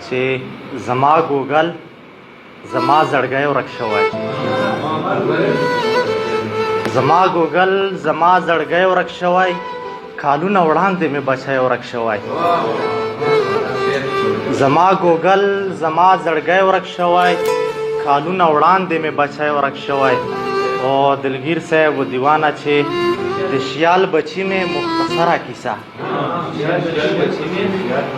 چې زما ګوګل زما زړګی ورک شوی زما ګوګل زما زړګی ورک شوی کالونه وړاندې مې بچی ورک شوی زما ګوګل زما زړګی ورک شوی کالونه وړاندې مې بچی ورک شوی او دلگیر صاحب و دیوانه چې د شیال بچی مې مختصره کیسه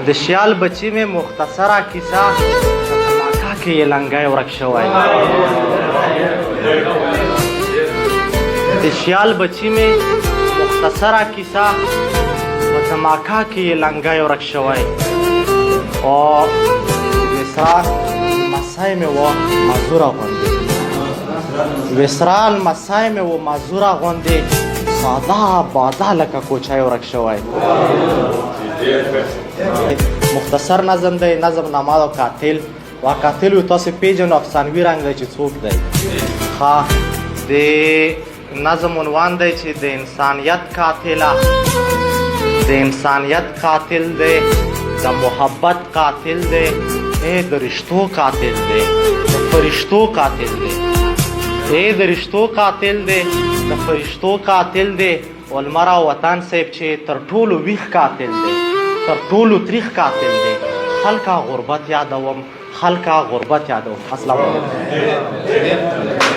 د شیال بچی مې مختصره کیسه زماکا کې یې لنګی ورک شوی د شیال بچی مې مختصره کیسه په زماکا کې یې لنګی ورک شوی او ویسرا مسای مې و مزوره غوندې ویسرا مسای مې و مزوره غوندې ساده باده لکه کوچی ورک شوی مختصر نظم دی نظم نامه د قاتل و قاتل و تاسو پیژنو افسانوي رنګ دی چې څوک دی ښه د نظم عنوان دی چې د انسانیت قاتله د انسانیت قاتل دی د محبت قاتل دی د رشتو قاتل دی د فرشتو قاتل دی د رشتو قاتل دی د فرشتو قاتل دی ولمر او وطن صاحب چې تر ټولو ویښ قاتل دی تر ټولو تریخ قاتل دی خلکه غربت یادوم خلکه غربت یادوم السلام علیکم